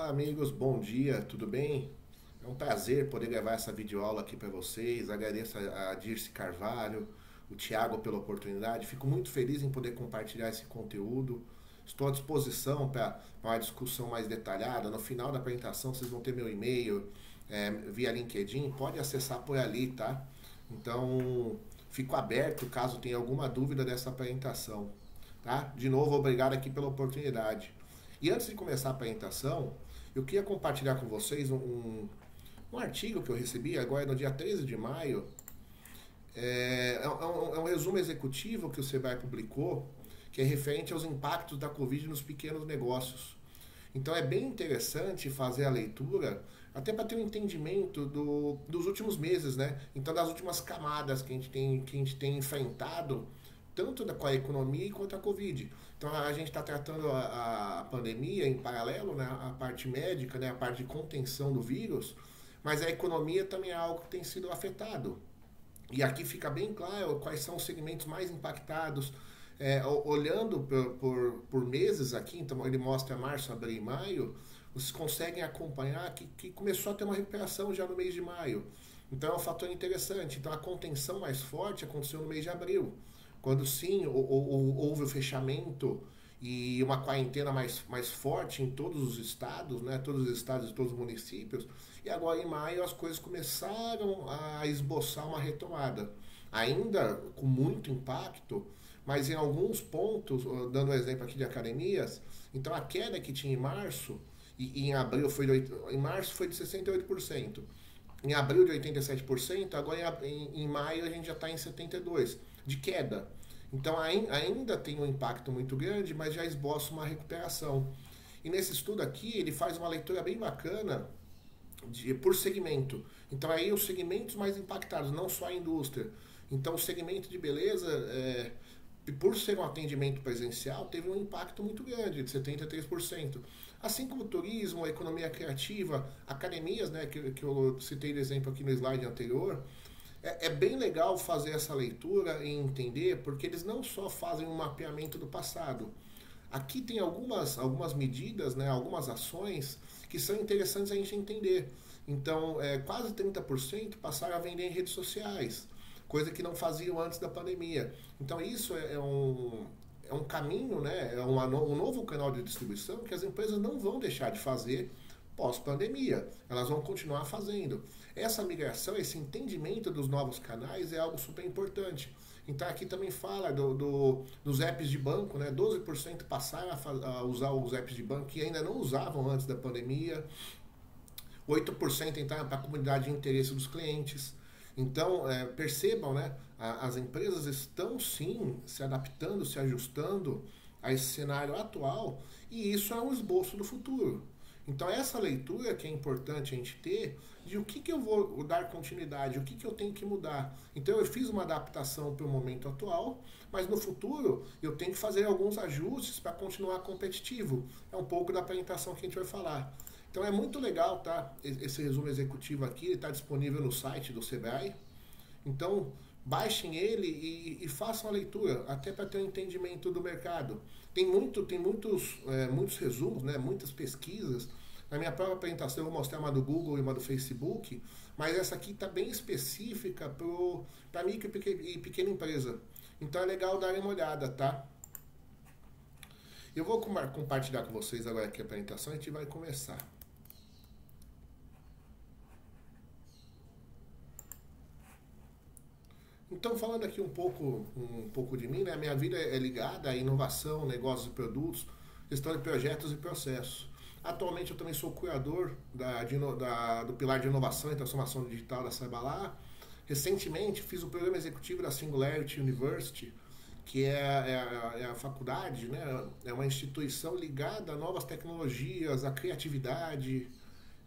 Olá amigos, bom dia, tudo bem? É um prazer poder gravar essa videoaula aqui para vocês. Agradeço a Dirce Carvalho, o Thiago pela oportunidade. Fico muito feliz em poder compartilhar esse conteúdo. Estou à disposição para uma discussão mais detalhada. No final da apresentação vocês vão ter meu e-mail via LinkedIn. Pode acessar por ali, tá? Então, fico aberto caso tenha alguma dúvida dessa apresentação, tá? De novo, obrigado aqui pela oportunidade. E antes de começar a apresentação, eu queria compartilhar com vocês um artigo que eu recebi agora no dia 13 de maio. É um resumo executivo que o Sebrae publicou, que é referente aos impactos da Covid nos pequenos negócios. Então é bem interessante fazer a leitura, até para ter um entendimento dos últimos meses, né? Então das últimas camadas que a gente tem enfrentado, tanto com a economia quanto a Covid. Então a gente está tratando a pandemia em paralelo, né? A parte médica, né? A parte de contenção do vírus, mas a economia também é algo que tem sido afetado. E aqui fica bem claro quais são os segmentos mais impactados. Olhando por meses aqui, então ele mostra março, abril e maio, vocês conseguem acompanhar que começou a ter uma recuperação já no mês de maio. Então é um fator interessante. Então a contenção mais forte aconteceu no mês de abril, quando sim houve o fechamento e uma quarentena mais forte em todos os estados, né? Todos os estados e todos os municípios. E agora em maio as coisas começaram a esboçar uma retomada. Ainda com muito impacto, mas em alguns pontos, dando um exemplo aqui de academias, então a queda que tinha em março, e em abril em março foi de 68%, em abril de 87%, agora em maio a gente já está em 72% de queda. Então ainda tem um impacto muito grande, mas já esboça uma recuperação. E nesse estudo aqui, ele faz uma leitura bem bacana por segmento. Então aí os segmentos mais impactados, não só a indústria. Então o segmento de beleza, por ser um atendimento presencial, teve um impacto muito grande, de 73%. Assim como o turismo, a economia criativa, academias, né, que eu citei de exemplo aqui no slide anterior. É bem legal fazer essa leitura e entender, porque eles não só fazem um mapeamento do passado. Aqui tem algumas medidas, né, algumas ações que são interessantes a gente entender. Então, quase 30% passaram a vender em redes sociais, coisa que não faziam antes da pandemia. Então, isso é um caminho, né, um novo canal de distribuição que as empresas não vão deixar de fazer pós-pandemia. Elas vão continuar fazendo. Essa migração, esse entendimento dos novos canais é algo super importante. Então aqui também fala dos apps de banco, né? 12% passaram a usar os apps de banco que ainda não usavam antes da pandemia. 8% entraram para a comunidade de interesse dos clientes. Então, percebam, né? As empresas estão sim se adaptando, se ajustando a esse cenário atual, e isso é um esboço do futuro. Então essa leitura que é importante a gente ter de o que eu vou dar continuidade, o que eu tenho que mudar. Então eu fiz uma adaptação para o momento atual, mas no futuro eu tenho que fazer alguns ajustes para continuar competitivo. É um pouco da apresentação que a gente vai falar. Então é muito legal, tá? Esse resumo executivo aqui, ele está disponível no site do Sebrae. Então baixem ele e façam a leitura, até para ter um entendimento do mercado. Tem muitos resumos, né? Muitas pesquisas. Na minha própria apresentação eu vou mostrar uma do Google e uma do Facebook, mas essa aqui está bem específica para micro e pequena empresa. Então é legal dar uma olhada, tá? Eu vou compartilhar com vocês agora aqui a apresentação e a gente vai começar. Então, falando aqui um pouco de mim, né? Minha vida é ligada à inovação, negócios e produtos, gestão de projetos e processos. Atualmente eu também sou curador do pilar de inovação e transformação digital da Cyberlar. Recentemente fiz o programa executivo da Singularity University, que é a faculdade, né? É uma instituição ligada a novas tecnologias, à criatividade,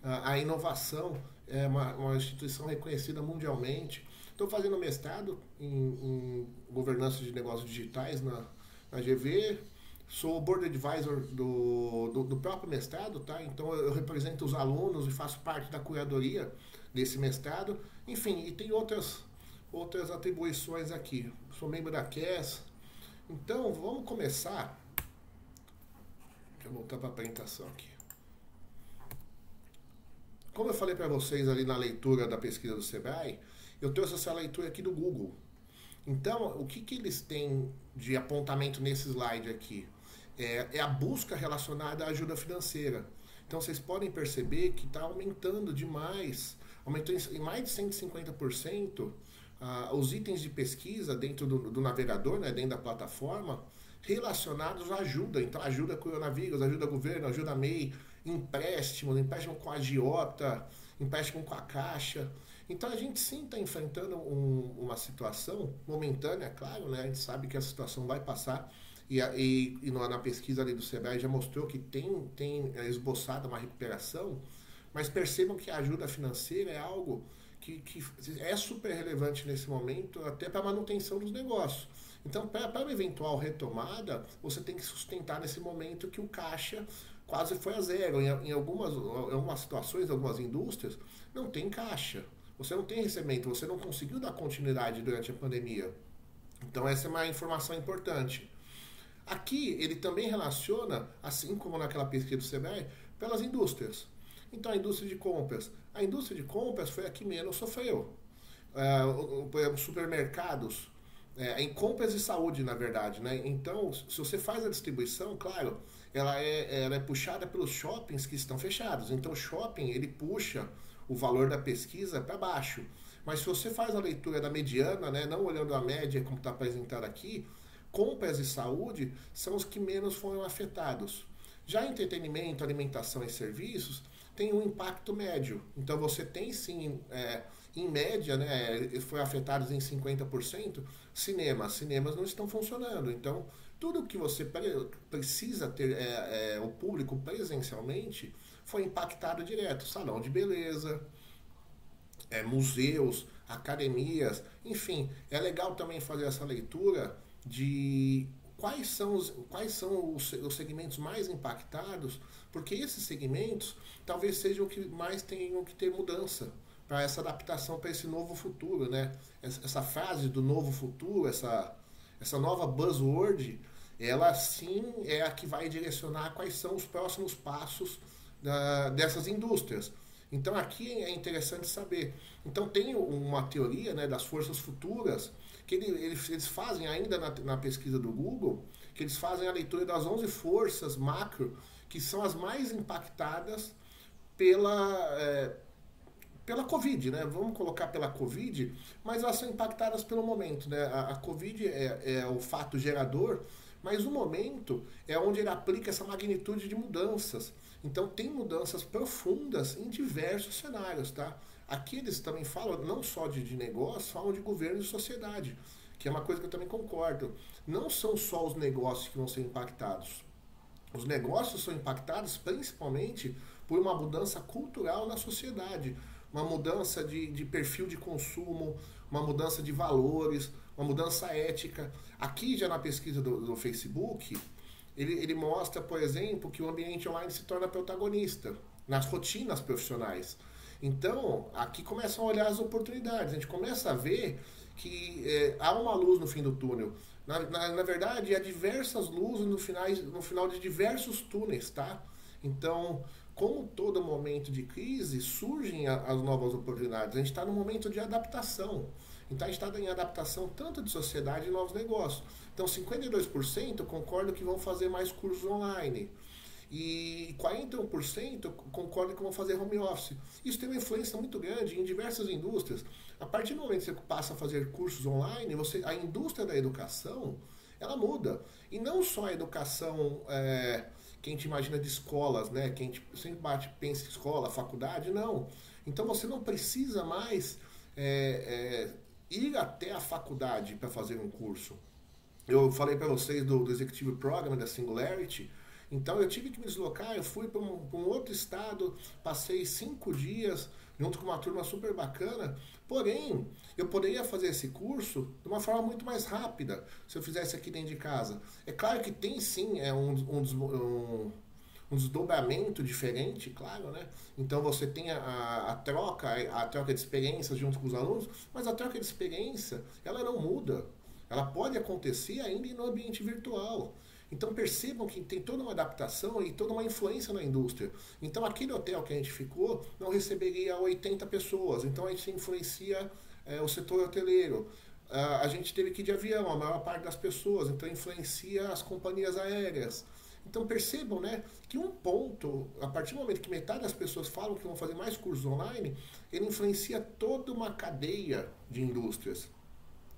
à inovação. É uma instituição reconhecida mundialmente. Estou fazendo mestrado em governança de negócios digitais na GV. Sou o board advisor do próprio mestrado, tá? Então eu represento os alunos e faço parte da curadoria desse mestrado. Enfim, e tem outras atribuições aqui. Sou membro da CAS. Então vamos começar. Deixa eu voltar para a apresentação aqui. Como eu falei para vocês ali na leitura da pesquisa do Sebrae, eu trouxe essa leitura aqui do Google. Então, o que, que eles têm de apontamento nesse slide aqui? É a busca relacionada à ajuda financeira. Então, vocês podem perceber que está aumentando demais, aumentou em mais de 150% os itens de pesquisa dentro do navegador, né, dentro da plataforma, relacionados à ajuda. Então, ajuda coronavírus, ajuda governo, ajuda MEI, empréstimo com a agiota, empréstimo com a Caixa. Então a gente sim está enfrentando uma situação momentânea, claro, né? A gente sabe que a situação vai passar na pesquisa ali do Sebrae já mostrou que tem esboçado uma recuperação, mas percebam que a ajuda financeira é algo que é super relevante nesse momento, até para a manutenção dos negócios. Então, para uma eventual retomada, você tem que sustentar nesse momento que o caixa quase foi a zero. Em algumas situações, algumas indústrias, não tem caixa. Você não tem recebimento, você não conseguiu dar continuidade durante a pandemia. Então essa é uma informação importante. Aqui ele também relaciona, assim como naquela pesquisa do Sebrae, pelas indústrias. Então a indústria de compras. A indústria de compras foi a que menos sofreu. Por exemplo, supermercados, em compras de saúde, na verdade. Né? Então, se você faz a distribuição, claro, ela é puxada pelos shoppings que estão fechados. Então o shopping ele puxa o valor da pesquisa para baixo. Mas se você faz a leitura da mediana, né, não olhando a média como está apresentado aqui, compras e saúde são os que menos foram afetados. Já entretenimento, alimentação e serviços tem um impacto médio. Então você tem sim, em média, né, foi afetados em 50%, cinemas não estão funcionando. Então tudo que você precisa ter o público presencialmente foi impactado direto. Salão de beleza, museus, academias, enfim. É legal também fazer essa leitura de quais são os segmentos mais impactados, porque esses segmentos talvez sejam os que mais tenham que ter mudança para essa adaptação para esse novo futuro, né? Essa frase do novo futuro, essa nova buzzword, ela sim é a que vai direcionar quais são os próximos passos dessas indústrias. Então aqui é interessante saber. Então tem uma teoria, né, das forças futuras que eles fazem ainda na pesquisa do Google, que eles fazem a leitura das 11 forças macro que são as mais impactadas pela Covid, né? Vamos colocar pela Covid, mas elas são impactadas pelo momento, né? A Covid é o fato gerador, mas o momento é onde ele aplica essa magnitude de mudanças. Então tem mudanças profundas em diversos cenários, tá? Aqui eles também falam não só de negócio, falam de governo e sociedade, que é uma coisa que eu também concordo. Não são só os negócios que vão ser impactados. Os negócios são impactados principalmente por uma mudança cultural na sociedade, uma mudança de perfil de consumo, uma mudança de valores, uma mudança ética. Aqui já na pesquisa do Facebook, ele mostra, por exemplo, que o ambiente online se torna protagonista nas rotinas profissionais. Então, aqui começam a olhar as oportunidades. A gente começa a ver que há uma luz no fim do túnel. Na verdade, há diversas luzes no final de diversos túneis, tá? Então, como todo momento de crise, surgem as novas oportunidades. A gente está num momento de adaptação. Então, a gente está em adaptação tanto de sociedade e novos negócios. Então, 52% concordam que vão fazer mais cursos online. E 41% concordam que vão fazer home office. Isso tem uma influência muito grande em diversas indústrias. A partir do momento que você passa a fazer cursos online, a indústria da educação, ela muda. E não só a educação que a gente imagina de escolas, né? Que a gente sempre pensa em escola, faculdade, não. Então você não precisa mais ir até a faculdade para fazer um curso. Eu falei para vocês do Executive Program, da Singularity. Então eu tive que me deslocar, eu fui para um outro estado, passei 5 dias junto com uma turma super bacana, porém eu poderia fazer esse curso de uma forma muito mais rápida se eu fizesse aqui dentro de casa. É claro que tem sim um desdobramento diferente, claro, né? Então você tem a troca de experiências junto com os alunos, mas a troca de experiência, ela não muda. Ela pode acontecer ainda no ambiente virtual. Então percebam que tem toda uma adaptação e toda uma influência na indústria. Então aquele hotel que a gente ficou não receberia 80 pessoas, então a gente influencia o setor hoteleiro. A gente teve que ir de avião, a maior parte das pessoas, então influencia as companhias aéreas. Então percebam, né, que um ponto, a partir do momento que metade das pessoas falam que vão fazer mais cursos online, ele influencia toda uma cadeia de indústrias.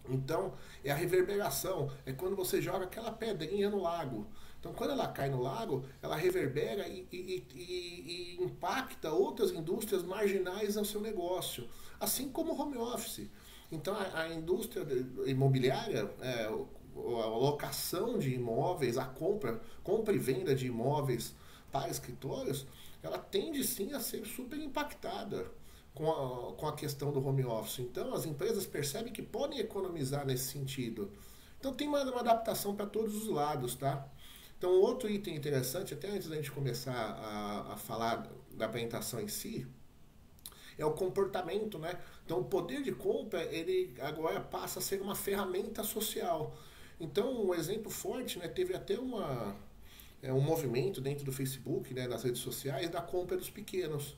Então, é a reverberação, é quando você joga aquela pedrinha no lago. Então, quando ela cai no lago, ela reverbera e impacta outras indústrias marginais ao seu negócio, assim como o home office. Então, a indústria imobiliária, a locação de imóveis, a compra e venda de imóveis para escritórios, ela tende sim a ser super impactada com a questão do home office. Então, as empresas percebem que podem economizar nesse sentido. Então, tem uma adaptação para todos os lados, tá? Então, outro item interessante, até antes da gente começar a falar da apresentação em si, é o comportamento, né? Então, o poder de compra, ele agora passa a ser uma ferramenta social. Então, um exemplo forte, né? Teve até um movimento dentro do Facebook, né, nas redes sociais, da compra dos pequenos.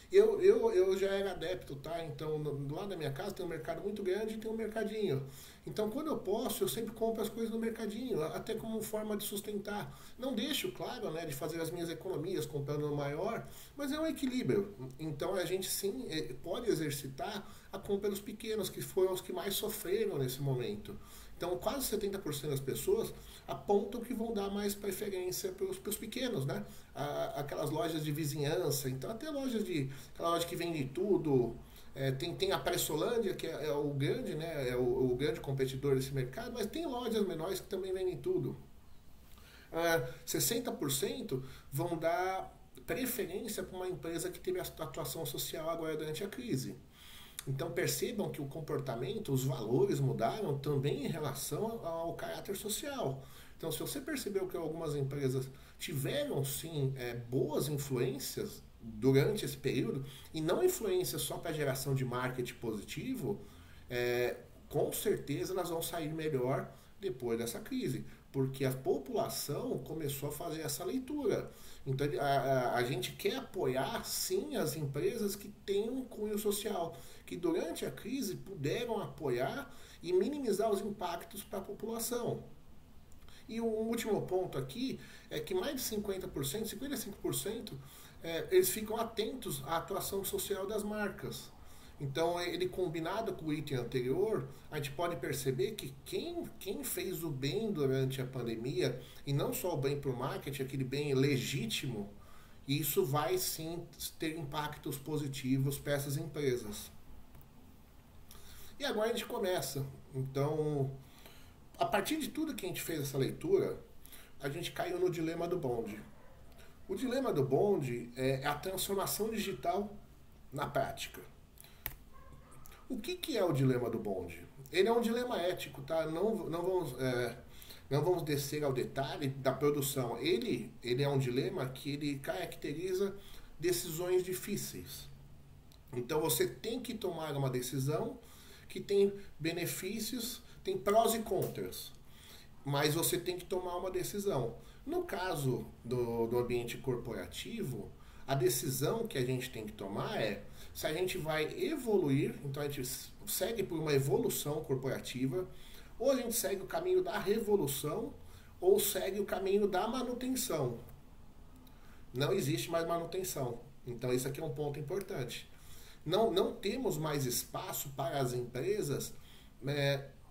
Eu já era adepto, tá? Então, do lado da minha casa tem um mercado muito grande e tem um mercadinho. Então, quando eu posso, eu sempre compro as coisas no mercadinho, até como forma de sustentar. Não deixo, claro, né, de fazer as minhas economias comprando no maior, mas é um equilíbrio. Então, a gente sim pode exercitar a compra dos pequenos, que foram os que mais sofreram nesse momento. Então, quase 70% das pessoas apontam que vão dar mais preferência para os pequenos, né? Aquelas lojas de vizinhança, então até aquela loja que vende tudo, tem a Pressolândia, que é o grande, né? É o grande competidor desse mercado, mas tem lojas menores que também vendem tudo. 60% vão dar preferência para uma empresa que teve atuação social agora durante a crise. Então percebam que o comportamento, os valores mudaram também em relação ao caráter social. Então, se você percebeu que algumas empresas tiveram sim boas influências durante esse período, e não influências só para geração de marketing positivo, com certeza elas vão sair melhor depois dessa crise, porque a população começou a fazer essa leitura. Então a gente quer apoiar sim as empresas que têm um cunho social, que durante a crise puderam apoiar e minimizar os impactos para a população. E o último ponto aqui é que mais de 50%, 55%, eles ficam atentos à atuação social das marcas. Então, ele combinado com o item anterior, a gente pode perceber que quem fez o bem durante a pandemia, e não só o bem para o marketing, aquele bem legítimo, isso vai sim ter impactos positivos para essas empresas. E agora a gente começa. Então, a partir de tudo que a gente fez essa leitura, a gente caiu no dilema do bonde. O dilema do bonde é a transformação digital na prática. O que é o dilema do bonde? Ele é um dilema ético, tá? Não vamos descer ao detalhe da produção. Ele é um dilema que ele caracteriza decisões difíceis. Então você tem que tomar uma decisão que tem benefícios, tem prós e contras, mas você tem que tomar uma decisão. No caso do ambiente corporativo, a decisão que a gente tem que tomar é se a gente vai evoluir, então a gente segue por uma evolução corporativa, ou a gente segue o caminho da revolução, ou segue o caminho da manutenção. Não existe mais manutenção. Então isso aqui é um ponto importante. Não temos mais espaço para as empresas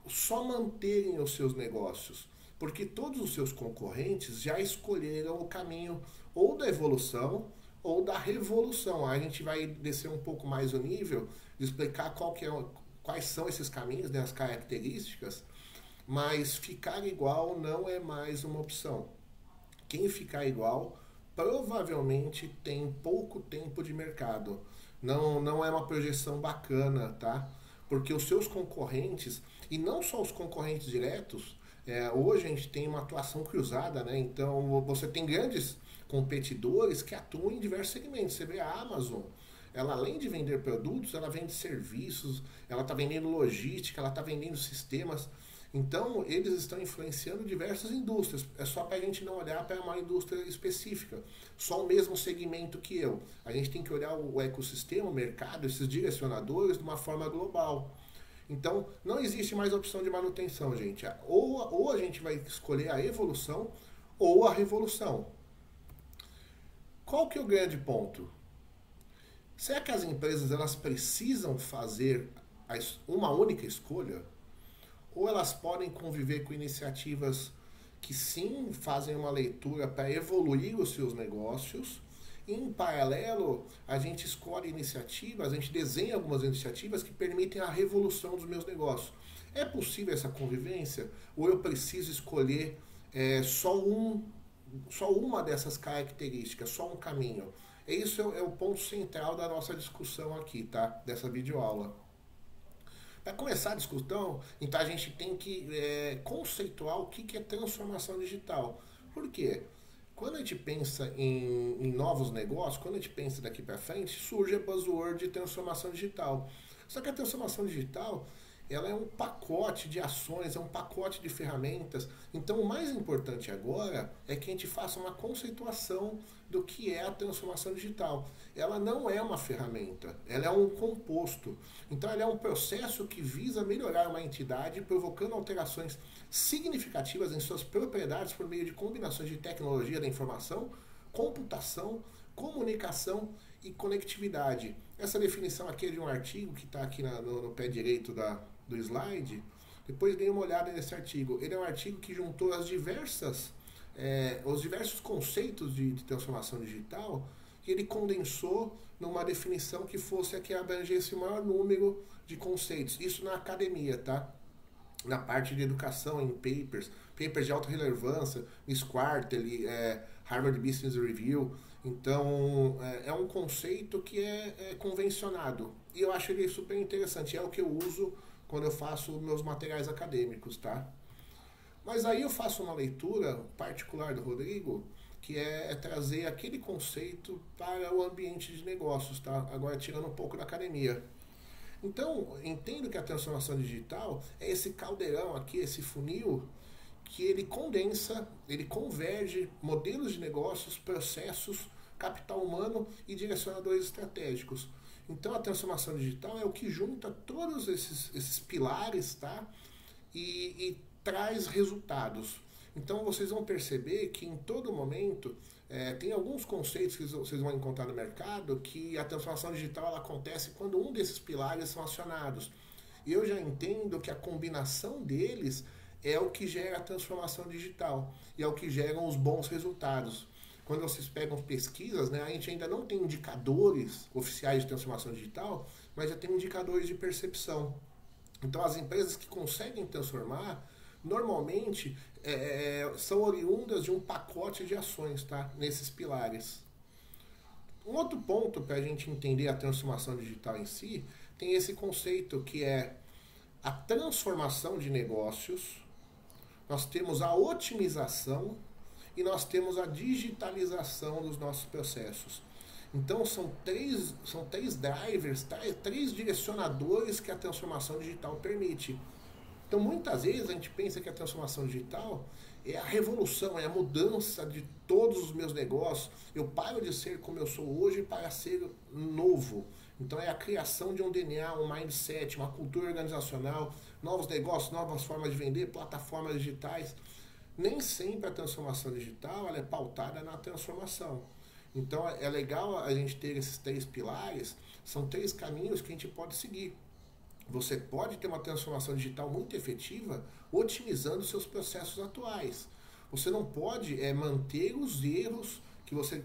só manterem os seus negócios, porque todos os seus concorrentes já escolheram o caminho ou da evolução ou da revolução. A gente vai descer um pouco mais o nível de explicar quais são esses caminhos, né, as características, mas ficar igual não é mais uma opção. Quem ficar igual provavelmente tem pouco tempo de mercado. Não é uma projeção bacana, tá? Porque os seus concorrentes, e não só os concorrentes diretos, hoje a gente tem uma atuação cruzada, né? Então você tem grandes competidores que atuam em diversos segmentos. Você vê a Amazon, ela além de vender produtos, ela vende serviços, ela está vendendo logística, ela está vendendo sistemas. Então, eles estão influenciando diversas indústrias. É só para a gente não olhar para uma indústria específica, só o mesmo segmento que eu. A gente tem que olhar o ecossistema, o mercado, esses direcionadores de uma forma global. Então, não existe mais opção de manutenção, gente. Ou a gente vai escolher a evolução ou a revolução. Qual que é o grande ponto? Será que as empresas elas precisam fazer uma única escolha? Ou elas podem conviver com iniciativas que sim fazem uma leitura para evoluir os seus negócios, e em paralelo a gente escolhe iniciativas, a gente desenha algumas iniciativas que permitem a revolução dos meus negócios. É possível essa convivência? Ou eu preciso escolher só uma dessas características, só um caminho? Isso é o ponto central da nossa discussão aqui, tá? Dessa videoaula. Para começar a discussão, então a gente tem que conceituar o que é transformação digital. Por quê? Quando a gente pensa em novos negócios, quando a gente pensa daqui para frente, surge a buzzword de transformação digital. Só que a transformação digital, ela é um pacote de ações, é um pacote de ferramentas. Então, o mais importante agora é que a gente faça uma conceituação do que é a transformação digital. Ela não é uma ferramenta, ela é um composto. Então, ela é um processo que visa melhorar uma entidade, provocando alterações significativas em suas propriedades por meio de combinações de tecnologia da informação, computação, comunicação e conectividade. Essa definição aqui é de um artigo que está aqui no pé direito do slide. Depois dê uma olhada nesse artigo. Ele é um artigo que juntou os diversos conceitos de transformação digital, que ele condensou numa definição que fosse a que abrangesse o maior número de conceitos. Isso na academia, tá? Na parte de educação, em papers de alta relevância, Miss Quarterly, Harvard Business Review. Então, é um conceito que é convencionado. E eu acho ele super interessante. É o que eu uso quando eu faço meus materiais acadêmicos, tá? Mas aí eu faço uma leitura particular do Rodrigo, que é trazer aquele conceito para o ambiente de negócios, tá? Agora tirando um pouco da academia. Então, entendo que a transformação digital é esse caldeirão aqui, esse funil, que ele condensa, ele converge modelos de negócios, processos, capital humano e direcionadores estratégicos. Então, a transformação digital é o que junta todos esses pilares, tá? E traz resultados. Então, vocês vão perceber que em todo momento tem alguns conceitos que vocês vão encontrar no mercado que a transformação digital ela acontece quando um desses pilares são acionados. E eu já entendo que a combinação deles é o que gera a transformação digital e é o que geram os bons resultados. Quando vocês pegam pesquisas, né, a gente ainda não tem indicadores oficiais de transformação digital, mas já tem indicadores de percepção. Então, as empresas que conseguem transformar, normalmente, são oriundas de um pacote de ações, tá? Nesses pilares. Um outro ponto para a gente entender a transformação digital em si, tem esse conceito que é a transformação de negócios, nós temos a otimização e nós temos a digitalização dos nossos processos. Então são três drivers, três direcionadores que a transformação digital permite. Então muitas vezes a gente pensa que a transformação digital é a revolução, é a mudança de todos os meus negócios. Eu paro de ser como eu sou hoje para ser novo. Então é a criação de um DNA, um mindset, uma cultura organizacional, novos negócios, novas formas de vender, plataformas digitais. Nem sempre a transformação digital ela é pautada na transformação. Então é legal a gente ter esses três pilares, são três caminhos que a gente pode seguir. Você pode ter uma transformação digital muito efetiva otimizando seus processos atuais. Você não pode manter os erros que você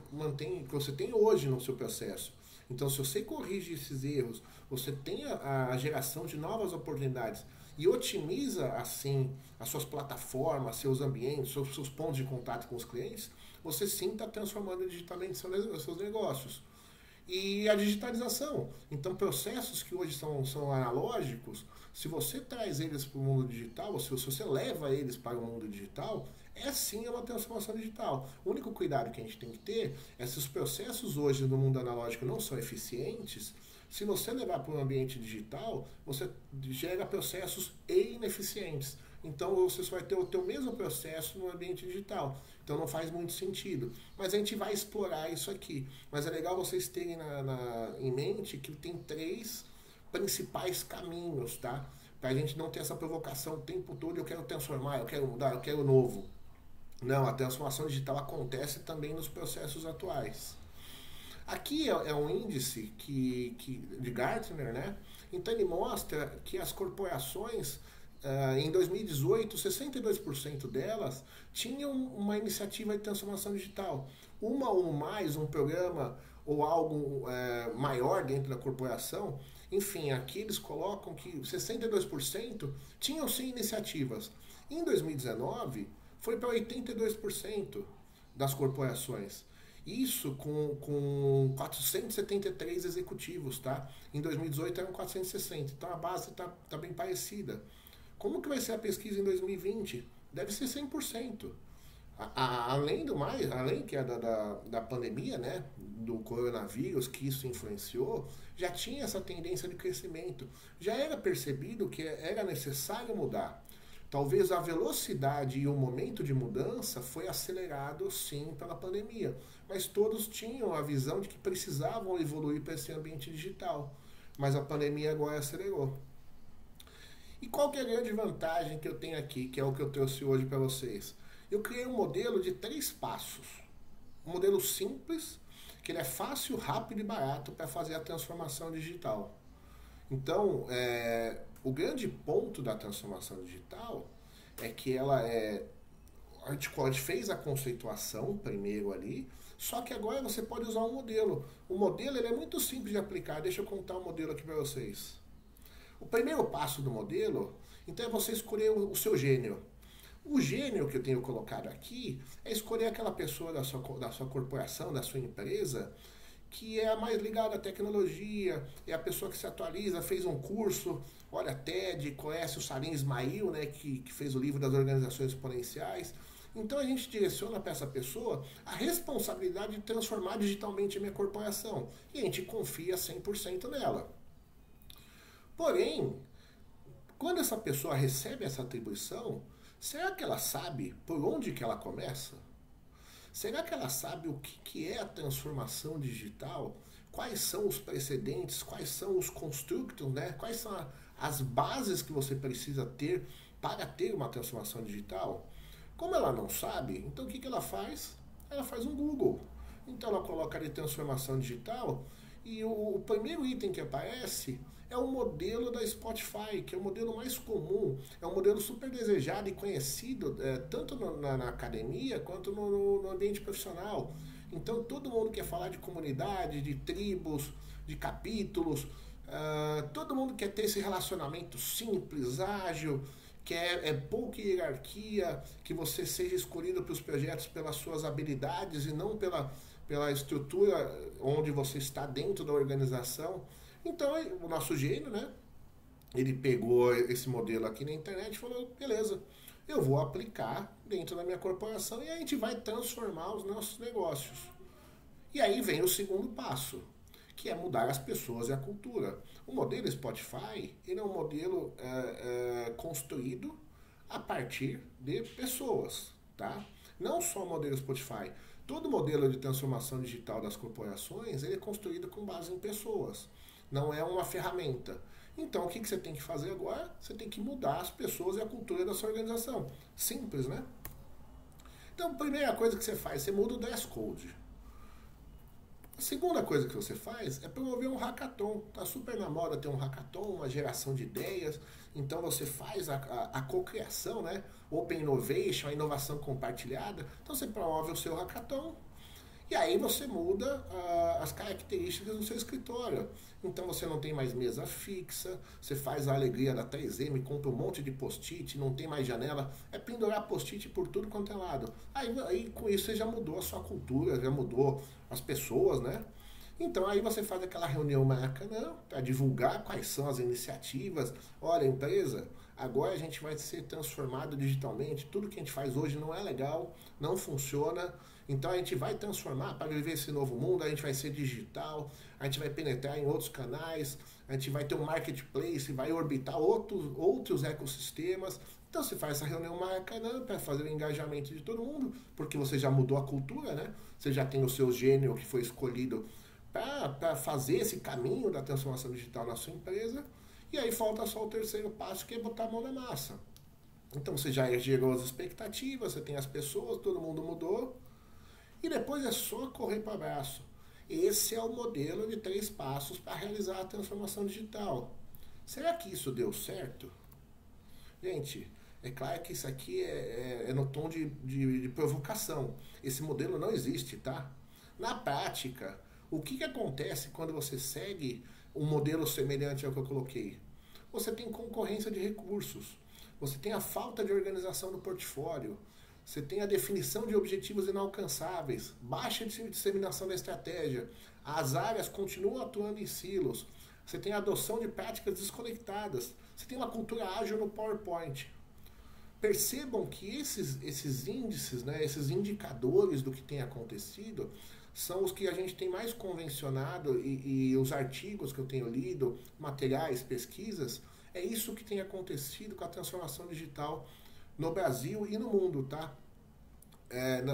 tem hoje no seu processo. Então, se você corrige esses erros, você tem a geração de novas oportunidades e otimiza, assim, as suas plataformas, seus ambientes, seus pontos de contato com os clientes, você sim está transformando digitalmente seus negócios. E a digitalização. Então, processos que hoje são analógicos, se você traz eles para o mundo digital, ou se você leva eles para o mundo digital, sim uma transformação digital. O único cuidado que a gente tem que ter é se os processos hoje no mundo analógico não são eficientes, se você levar para um ambiente digital, você gera processos ineficientes. Então você só vai ter o teu mesmo processo no ambiente digital. Então não faz muito sentido. Mas a gente vai explorar isso aqui. Mas é legal vocês terem em mente que tem três principais caminhos, tá? Pra gente não ter essa provocação o tempo todo, eu quero transformar, eu quero mudar, eu quero novo. Não, a transformação digital acontece também nos processos atuais. Aqui é um índice de Gartner, né? Então ele mostra que as corporações, em 2018, 62% delas tinham uma iniciativa de transformação digital. Uma ou mais, um programa ou algo maior dentro da corporação. Enfim, aqui eles colocam que 62% tinham sim iniciativas. Em 2019, foi para 82% das corporações. Isso com 473 executivos, tá? Em 2018 eram 460, então a base tá bem parecida. Como que vai ser a pesquisa em 2020? Deve ser 100%. Além do mais, além que da pandemia, né, do coronavírus, que isso influenciou, já tinha essa tendência de crescimento. Já era percebido que era necessário mudar. Talvez a velocidade e o momento de mudança foi acelerado, sim, pela pandemia. Mas todos tinham a visão de que precisavam evoluir para esse ambiente digital. Mas a pandemia agora acelerou. E qual que é a grande vantagem que eu tenho aqui, que é o que eu trouxe hoje para vocês? Eu criei um modelo de 3 passos. Um modelo simples, que ele é fácil, rápido e barato para fazer a transformação digital. Então, o grande ponto da transformação digital é que a gente fez a conceituação primeiro ali, só que agora você pode usar um modelo. O modelo ele é muito simples de aplicar. Deixa eu contar um modelo aqui para vocês. O primeiro passo do modelo, então, é você escolher o seu gênio. O gênio que eu tenho colocado aqui é escolher aquela pessoa da sua corporação, da sua empresa, que é a mais ligada à tecnologia, é a pessoa que se atualiza, fez um curso, olha TED, conhece o Salim Ismail, né, que fez o livro das organizações exponenciais. Então a gente direciona para essa pessoa a responsabilidade de transformar digitalmente a minha corporação. E a gente confia 100% nela. Porém, quando essa pessoa recebe essa atribuição, será que ela sabe por onde que ela começa? Será que ela sabe o que é a transformação digital? Quais são os precedentes? Quais são os constructos? Né? Quais são as bases que você precisa ter para ter uma transformação digital? Como ela não sabe, então o que ela faz? Ela faz um Google. Então ela coloca ali transformação digital e o primeiro item que aparece é o modelo da Spotify, que é o modelo mais comum, é um modelo super desejado e conhecido, tanto na academia quanto no ambiente profissional. Então todo mundo quer falar de comunidade, de tribos, de capítulos, todo mundo quer ter esse relacionamento simples, ágil, que é pouca hierarquia, que você seja escolhido para os projetos pelas suas habilidades e não pela estrutura onde você está dentro da organização. Então, o nosso gênio, né? Ele pegou esse modelo aqui na internet e falou, beleza, eu vou aplicar dentro da minha corporação e a gente vai transformar os nossos negócios. E aí vem o segundo passo, que é mudar as pessoas e a cultura. O modelo Spotify, ele é um modelo construído a partir de pessoas, tá? Não só o modelo Spotify. Todo modelo de transformação digital das corporações, ele é construído com base em pessoas. Não é uma ferramenta. Então, o que você tem que fazer agora? Você tem que mudar as pessoas e a cultura da sua organização. Simples, né? Então, a primeira coisa que você faz, você muda o dress code. A segunda coisa que você faz é promover um hackathon. Tá super na moda ter um hackathon, uma geração de ideias. Então você faz a cocriação, né? Open Innovation, a inovação compartilhada. Então você promove o seu hackathon. E aí você muda as características do seu escritório. Então você não tem mais mesa fixa, você faz a alegria da 3M, compra um monte de post-it, não tem mais janela, é pendurar post-it por tudo quanto é lado. Aí com isso você já mudou a sua cultura, já mudou as pessoas, né? Então aí você faz aquela reunião marcana para divulgar quais são as iniciativas. Olha, empresa, agora a gente vai ser transformado digitalmente. Tudo que a gente faz hoje não é legal, não funciona. Então a gente vai transformar para viver esse novo mundo. A gente vai ser digital, a gente vai penetrar em outros canais, a gente vai ter um marketplace, vai orbitar outros ecossistemas. Então você faz essa reunião marcana para fazer o engajamento de todo mundo, porque você já mudou a cultura, né? Você já tem o seu gênio que foi escolhido para fazer esse caminho da transformação digital na sua empresa. E aí falta só o terceiro passo, que é botar a mão na massa. Então você já gerou as expectativas, você tem as pessoas, todo mundo mudou, e depois é só correr para o abraço. Esse é o modelo de 3 passos para realizar a transformação digital. Será que isso deu certo? Gente, é claro que isso aqui é no tom de provocação. Esse modelo não existe, tá? Na prática, o que acontece quando você segue um modelo semelhante ao que eu coloquei? Você tem concorrência de recursos, você tem a falta de organização do portfólio, você tem a definição de objetivos inalcançáveis, baixa disseminação da estratégia, as áreas continuam atuando em silos, você tem a adoção de práticas desconectadas, você tem uma cultura ágil no PowerPoint. Percebam que esses índices, né, esses indicadores do que tem acontecido, são os que a gente tem mais convencionado e os artigos que eu tenho lido, materiais, pesquisas, é isso que tem acontecido com a transformação digital no Brasil e no mundo, tá?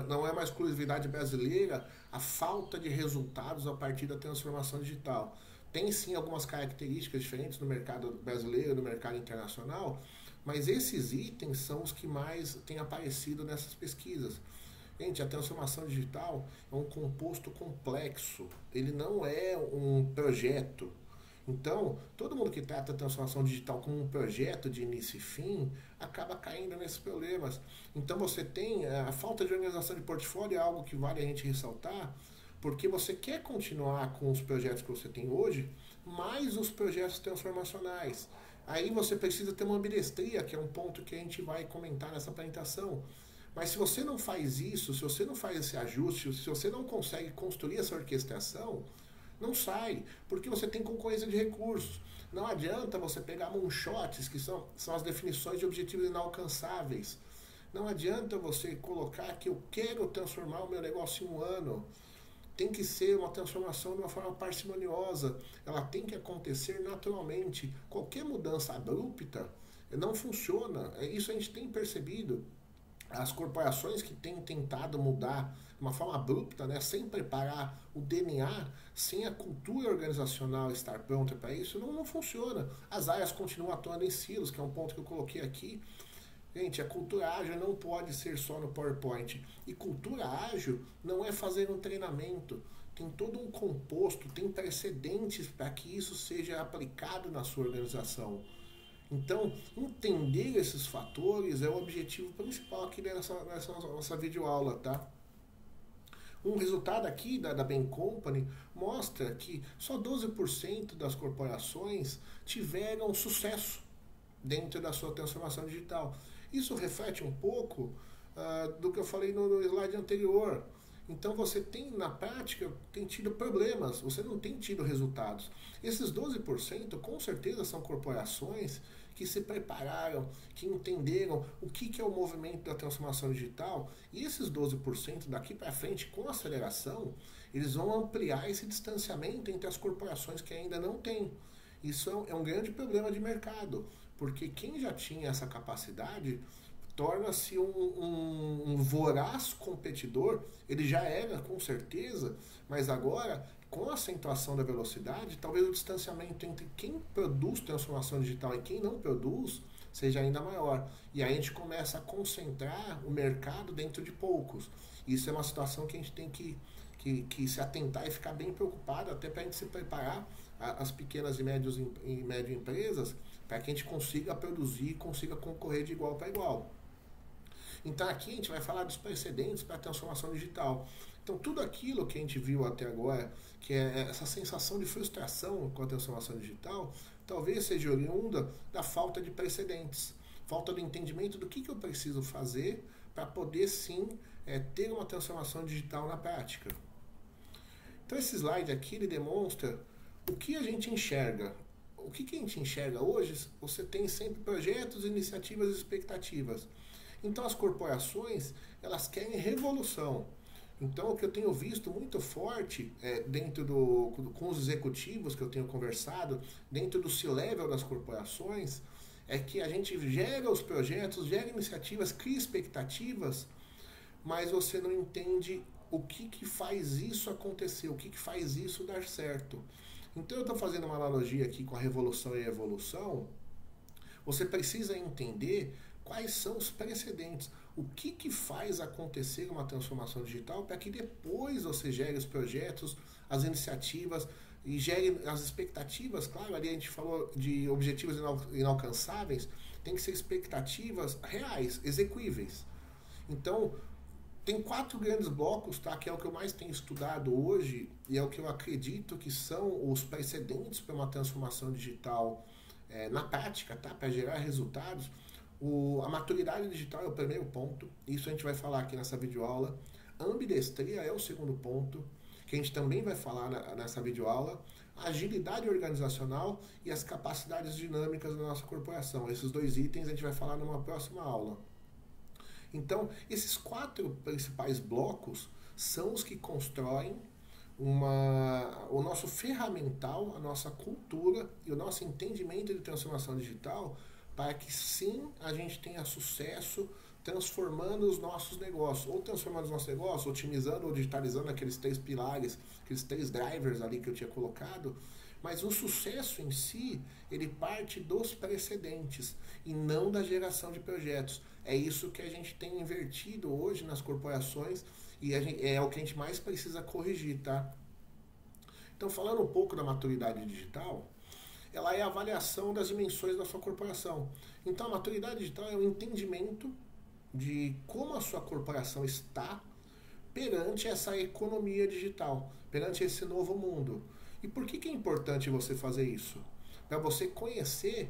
Não é uma exclusividade brasileira a falta de resultados a partir da transformação digital. Tem sim algumas características diferentes no mercado brasileiro, no mercado internacional, mas esses itens são os que mais têm aparecido nessas pesquisas. Gente, a transformação digital é um composto complexo, ele não é um projeto. Então, todo mundo que trata a transformação digital como um projeto de início e fim acaba caindo nesses problemas. Então, você tem a falta de organização de portfólio, é algo que vale a gente ressaltar, porque você quer continuar com os projetos que você tem hoje, mais os projetos transformacionais. Aí você precisa ter uma ambidestria, que é um ponto que a gente vai comentar nessa apresentação. Mas se você não faz isso, se você não faz esse ajuste, se você não consegue construir essa orquestração, não sai, porque você tem concorrência de recursos. Não adianta você pegar moonshots, que são as definições de objetivos inalcançáveis. Não adianta você colocar que eu quero transformar o meu negócio em 1 ano. Tem que ser uma transformação de uma forma parcimoniosa. Ela tem que acontecer naturalmente. Qualquer mudança abrupta não funciona. Isso a gente tem percebido. As corporações que têm tentado mudar de uma forma abrupta, né, sem preparar o DNA, sem a cultura organizacional estar pronta para isso, não funciona. As áreas continuam atuando em silos, que é um ponto que eu coloquei aqui. Gente, a cultura ágil não pode ser só no PowerPoint. E cultura ágil não é fazer um treinamento. Tem todo um composto, tem precedentes para que isso seja aplicado na sua organização. Então, entender esses fatores é o objetivo principal aqui nessa nossa videoaula, tá? Um resultado aqui da Bain Company mostra que só 12% das corporações tiveram sucesso dentro da sua transformação digital. Isso reflete um pouco do que eu falei no slide anterior. Então você tem, na prática, tem tido problemas, você não tem tido resultados. Esses 12% com certeza são corporações que se prepararam, que entenderam o que é o movimento da transformação digital, e esses 12% daqui para frente, com aceleração, eles vão ampliar esse distanciamento entre as corporações que ainda não têm. Isso é um grande problema de mercado, porque quem já tinha essa capacidade torna-se um voraz competidor. Ele já era, com certeza, mas agora, com a acentuação da velocidade, talvez o distanciamento entre quem produz transformação digital e quem não produz seja ainda maior. E aí a gente começa a concentrar o mercado dentro de poucos. Isso é uma situação que a gente tem que se atentar e ficar bem preocupado, até para a gente se preparar, as pequenas e médias empresas, para que a gente consiga produzir e consiga concorrer de igual para igual. Então aqui a gente vai falar dos precedentes para a transformação digital. Então tudo aquilo que a gente viu até agora, que é essa sensação de frustração com a transformação digital, talvez seja oriunda da falta de precedentes, falta do entendimento do que eu preciso fazer para poder sim ter uma transformação digital na prática. Então esse slide aqui, ele demonstra o que a gente enxerga. O que a gente enxerga hoje? Você tem sempre projetos, iniciativas e expectativas. Então as corporações, elas querem revolução. Então o que eu tenho visto muito forte com os executivos que eu tenho conversado, dentro do C-level das corporações, é que a gente gera os projetos, gera iniciativas, cria expectativas, mas você não entende o que faz isso acontecer, o que faz isso dar certo. Então eu estou fazendo uma analogia aqui com a revolução e a evolução. Você precisa entender quais são os precedentes, o que faz acontecer uma transformação digital para que depois você gere os projetos, as iniciativas e gere as expectativas. Claro, ali a gente falou de objetivos inalcançáveis, tem que ser expectativas reais, execuíveis. Então, tem 4 grandes blocos, tá? Que é o que eu mais tenho estudado hoje e é o que eu acredito que são os precedentes para uma transformação digital na prática, tá? Para gerar resultados. A maturidade digital é o primeiro ponto, isso a gente vai falar aqui nessa videoaula. A ambidestria é o segundo ponto, que a gente também vai falar nessa videoaula. A agilidade organizacional e as capacidades dinâmicas da nossa corporação. Esses 2 itens a gente vai falar numa próxima aula. Então, esses 4 principais blocos são os que constroem o nosso ferramental, a nossa cultura e o nosso entendimento de transformação digital para que sim a gente tenha sucesso transformando os nossos negócios, ou transformando os nossos negócios, otimizando ou digitalizando aqueles 3 pilares, aqueles 3 drivers ali que eu tinha colocado. Mas o sucesso em si, ele parte dos precedentes e não da geração de projetos. É isso que a gente tem invertido hoje nas corporações e é o que a gente mais precisa corrigir, tá? Então, falando um pouco da maturidade digital, ela é a avaliação das dimensões da sua corporação. Então, a maturidade digital é o entendimento de como a sua corporação está perante essa economia digital, perante esse novo mundo. E por que é importante você fazer isso? Para você conhecer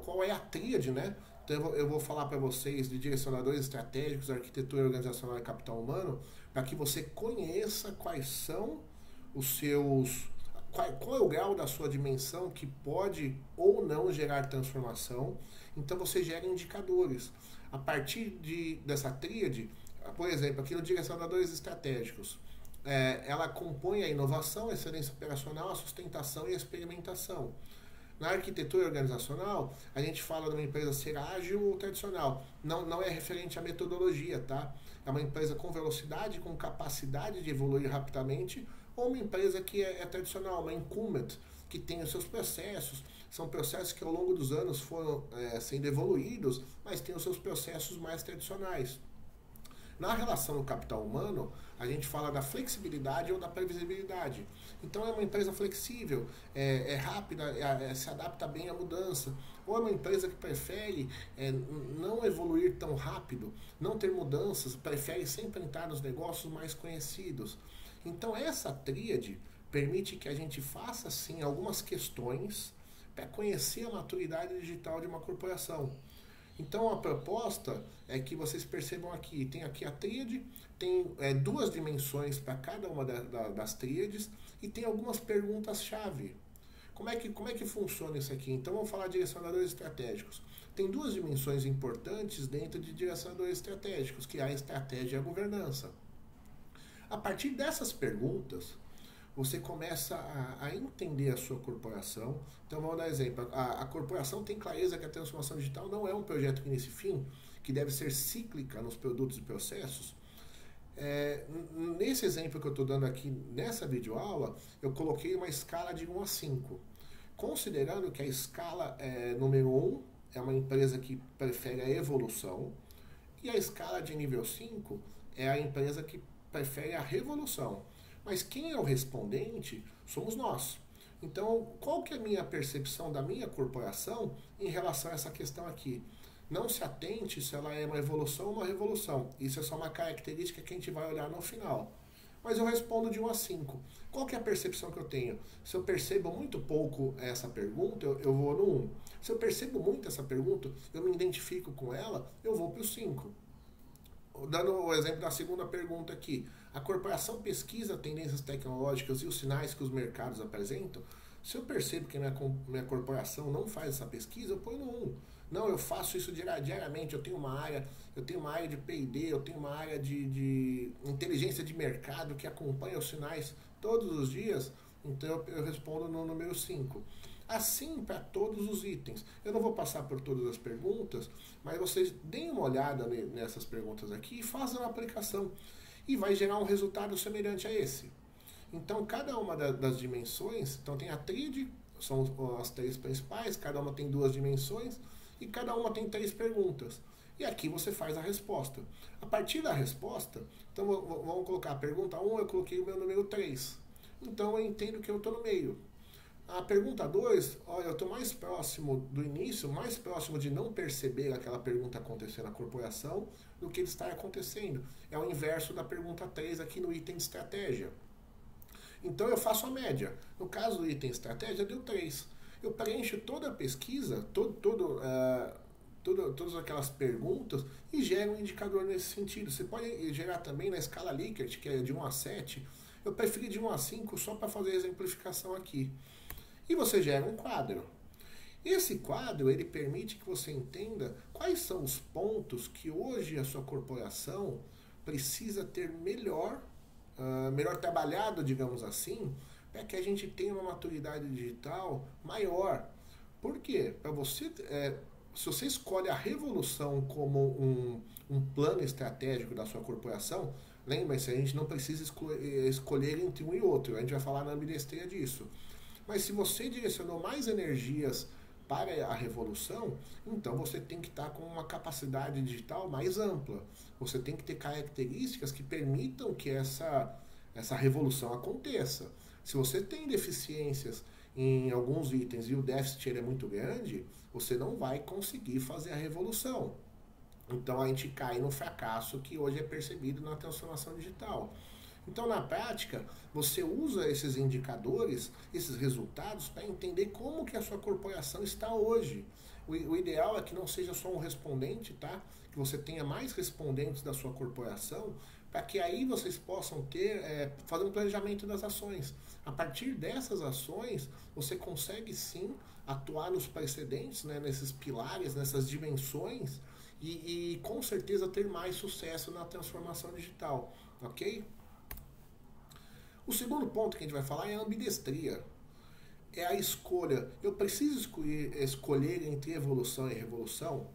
qual é a tríade, né? Então eu vou falar para vocês de direcionadores estratégicos, arquitetura organizacional e capital humano, para que você conheça quais são os seus... Qual é o grau da sua dimensão que pode ou não gerar transformação. Então você gera indicadores. A partir dessa tríade, por exemplo, aqui no direcionadores estratégicos, ela compõe a inovação, a excelência operacional, a sustentação e a experimentação. Na arquitetura organizacional, a gente fala de uma empresa ser ágil ou tradicional. Não é referente à metodologia, tá? É uma empresa com velocidade, com capacidade de evoluir rapidamente, ou uma empresa que é tradicional, uma incumbent, que tem os seus processos. São processos que ao longo dos anos foram sendo evoluídos, mas tem os seus processos mais tradicionais. Na relação do capital humano, a gente fala da flexibilidade ou da previsibilidade. Então é uma empresa flexível, é rápida, se adapta bem à mudança. Ou é uma empresa que prefere não evoluir tão rápido, não ter mudanças, prefere sempre entrar nos negócios mais conhecidos. Então essa tríade permite que a gente faça sim algumas questões para conhecer a maturidade digital de uma corporação. Então a proposta é que vocês percebam aqui, tem aqui a tríade, tem 2 dimensões para cada uma das tríades e tem algumas perguntas-chave. Como é que funciona isso aqui? Então vamos falar de direcionadores estratégicos. Tem 2 dimensões importantes dentro de direcionadores estratégicos, que é a estratégia e a governança. A partir dessas perguntas, você começa a entender a sua corporação. Então vamos dar exemplo. A corporação tem clareza que a transformação digital não é um projeto que inicia e fim, que deve ser cíclica nos produtos e processos. Nesse exemplo que eu estou dando aqui nessa videoaula, eu coloquei uma escala de 1 a 5. Considerando que a escala número 1 é uma empresa que prefere a evolução, e a escala de nível 5 é a empresa que prefere a revolução. Mas quem é o respondente somos nós. Então, qual que é a minha percepção da minha corporação em relação a essa questão aqui? Não se atente se ela é uma evolução ou uma revolução. Isso é só uma característica que a gente vai olhar no final. Mas eu respondo de 1 a 5. Qual que é a percepção que eu tenho? Se eu percebo muito pouco essa pergunta, eu vou no 1. Se eu percebo muito essa pergunta, eu me identifico com ela, eu vou para o 5. dando o exemplo da segunda pergunta aqui, a corporação pesquisa tendências tecnológicas e os sinais que os mercados apresentam? Se eu percebo que minha corporação não faz essa pesquisa, eu ponho no 1. Não, eu faço isso diariamente, eu tenho uma área de P&D, eu tenho uma área de inteligência de mercado que acompanha os sinais todos os dias, então eu respondo no número 5. Assim para todos os itens. Eu não vou passar por todas as perguntas, mas vocês deem uma olhada nessas perguntas aqui e façam a aplicação. E vai gerar um resultado semelhante a esse. Então, cada uma das dimensões, então tem a tríade, são as 3 principais, cada uma tem 2 dimensões e cada uma tem 3 perguntas. E aqui você faz a resposta. A partir da resposta, então vamos colocar a pergunta 1, eu coloquei o meu número 3. Então eu entendo que eu estou no meio. A pergunta 2, olha, eu estou mais próximo do início, mais próximo de não perceber aquela pergunta acontecer na corporação do que de estar acontecendo. É o inverso da pergunta 3 aqui no item de estratégia. Então eu faço a média. No caso do item estratégia, deu 3. Eu preencho toda a pesquisa, todas aquelas perguntas e gero um indicador nesse sentido. Você pode gerar também na escala Likert, que é de 1 a 7. Eu preferi de 1 a 5 só para fazer a exemplificação aqui. E você gera um quadro. Esse quadro ele permite que você entenda quais são os pontos que hoje a sua corporação precisa ter melhor trabalhado, digamos assim, para que a gente tenha uma maturidade digital maior. Por quê? Para você, se você escolhe a revolução como um plano estratégico da sua corporação, lembre-se, a gente não precisa escolher entre um e outro, a gente vai falar na ambidestria disso. Mas se você direcionou mais energias para a revolução, então você tem que estar com uma capacidade digital mais ampla. Você tem que ter características que permitam que essa revolução aconteça. Se você tem deficiências em alguns itens e o déficit é muito grande, você não vai conseguir fazer a revolução. Então a gente cai no fracasso que hoje é percebido na transformação digital. Então, na prática, você usa esses indicadores, esses resultados, para entender como que a sua corporação está hoje. O ideal é que não seja só um respondente, tá? Que você tenha mais respondentes da sua corporação, para que aí vocês possam fazer um planejamento das ações. A partir dessas ações, você consegue sim atuar nos precedentes, né, nesses pilares, nessas dimensões, e com certeza ter mais sucesso na transformação digital, ok? O segundo ponto que a gente vai falar é a ambidestria. É a escolha. Eu preciso escolher entre evolução e revolução?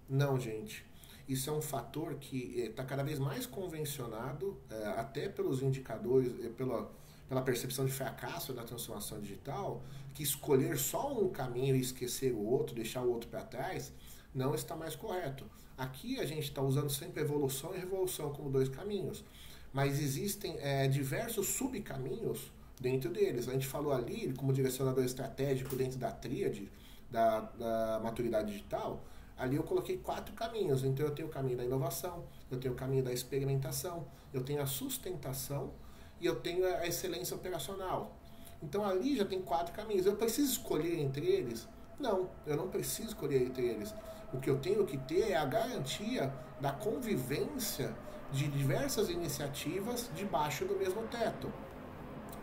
Não, gente. Isso é um fator que está cada vez mais convencionado, até pelos indicadores, pela percepção de fracasso da transformação digital, que escolher só um caminho e esquecer o outro, deixar o outro para trás, não está mais correto. Aqui a gente está usando sempre evolução e revolução como 2 caminhos. Mas existem diversos subcaminhos dentro deles. A gente falou ali, como direcionador estratégico dentro da tríade da maturidade digital, ali eu coloquei 4 caminhos. Então eu tenho o caminho da inovação, eu tenho o caminho da experimentação, eu tenho a sustentação e eu tenho a excelência operacional. Então ali já tem 4 caminhos. Eu preciso escolher entre eles? Não, eu não preciso escolher entre eles. O que eu tenho que ter é a garantia da convivência de diversas iniciativas debaixo do mesmo teto.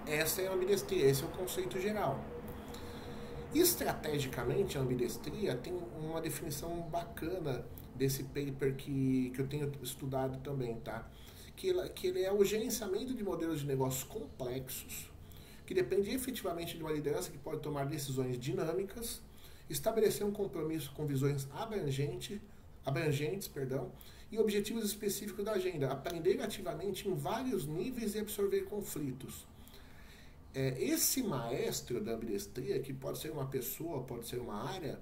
Essa é a ambidestria, esse é o conceito geral. Estrategicamente, a ambidestria tem uma definição bacana desse paper que eu tenho estudado também, tá? Que ele é o gerenciamento de modelos de negócios complexos, que depende efetivamente de uma liderança que pode tomar decisões dinâmicas, estabelecer um compromisso com visões abrangentes, e objetivos específicos da agenda, aprender ativamente em vários níveis e absorver conflitos. Esse maestro da ambidestria, que pode ser uma pessoa, pode ser uma área,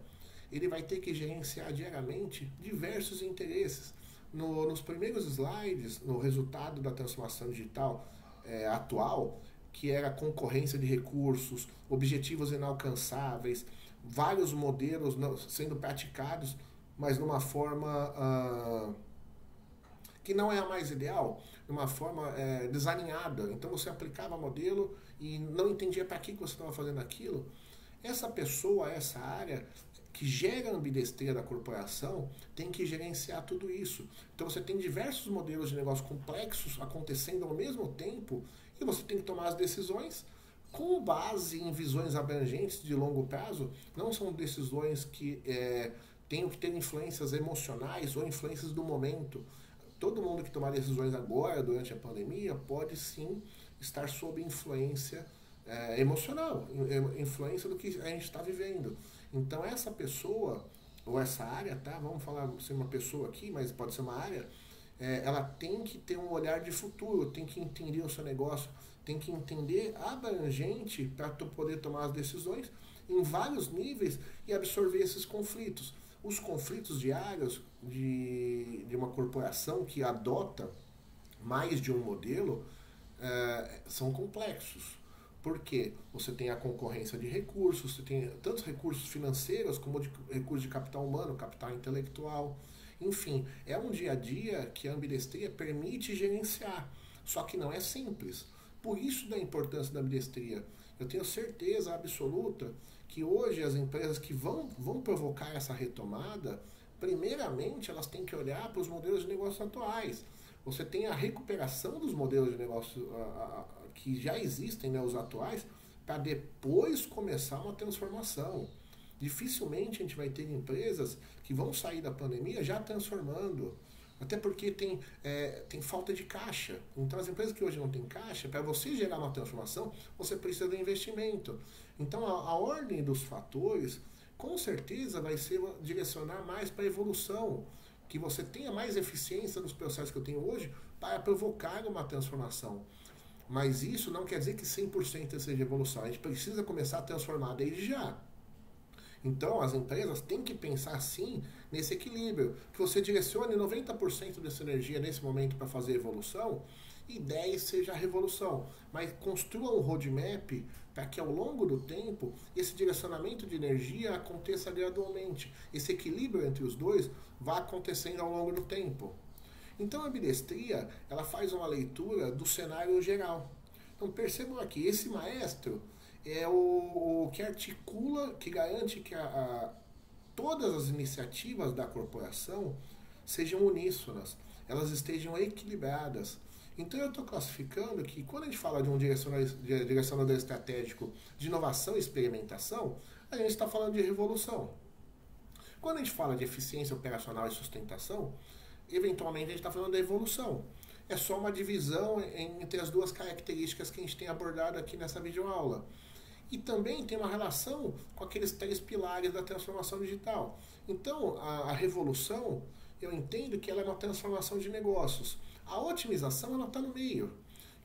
ele vai ter que gerenciar diariamente diversos interesses. Nos primeiros slides, no resultado da transformação digital atual, que era concorrência de recursos, objetivos inalcançáveis, vários modelos sendo praticados, mas numa forma que não é a mais ideal, de uma forma desalinhada. Então você aplicava modelo e não entendia para que você estava fazendo aquilo. Essa pessoa, essa área, que gera a ambidestria da corporação tem que gerenciar tudo isso. Então você tem diversos modelos de negócio complexos acontecendo ao mesmo tempo e você tem que tomar as decisões com base em visões abrangentes de longo prazo. Não são decisões que tenham que ter influências emocionais ou influências do momento. Todo mundo que tomar decisões agora, durante a pandemia, pode sim estar sob influência emocional, influência do que a gente está vivendo. Então essa pessoa, ou essa área, tá? Vamos falar ser uma pessoa aqui, mas pode ser uma área, ela tem que ter um olhar de futuro, tem que entender o seu negócio, tem que entender abrangente para poder tomar as decisões em vários níveis e absorver esses conflitos. Os conflitos diários de uma corporação que adota mais de um modelo são complexos. Porque você tem a concorrência de recursos, você tem tantos recursos financeiros como de recursos de capital humano, capital intelectual. Enfim, é um dia a dia que a ambidestria permite gerenciar. Só que não é simples. Por isso da importância da ambidestria. Eu tenho certeza absoluta que hoje as empresas que vão provocar essa retomada, primeiramente elas têm que olhar para os modelos de negócio atuais. Você tem a recuperação dos modelos de negócio que já existem, né, os atuais, para depois começar uma transformação. Dificilmente a gente vai ter empresas que vão sair da pandemia já transformando. Até porque tem falta de caixa. Então, as empresas que hoje não têm caixa, para você gerar uma transformação, você precisa de investimento. Então, a ordem dos fatores, com certeza, vai ser direcionar mais para a evolução. Que você tenha mais eficiência nos processos que eu tenho hoje para provocar uma transformação. Mas isso não quer dizer que 100% seja evolução. A gente precisa começar a transformar desde já. Então, as empresas têm que pensar, sim, nesse equilíbrio. Que você direcione 90% dessa energia nesse momento para fazer evolução e 10% seja a revolução. Mas construa um roadmap para que ao longo do tempo esse direcionamento de energia aconteça gradualmente. Esse equilíbrio entre os dois vá acontecendo ao longo do tempo. Então, a ambidestria, ela faz uma leitura do cenário geral. Então, percebam aqui, esse maestro é o que articula, que garante que todas as iniciativas da corporação sejam uníssonas, elas estejam equilibradas. Então eu estou classificando que quando a gente fala de um direcionador estratégico de inovação e experimentação, a gente está falando de revolução. Quando a gente fala de eficiência operacional e sustentação, eventualmente a gente está falando da evolução. É só uma divisão entre as duas características que a gente tem abordado aqui nessa videoaula. E também tem uma relação com aqueles 3 pilares da transformação digital. Então, a revolução, eu entendo que ela é uma transformação de negócios. A otimização, ela está no meio.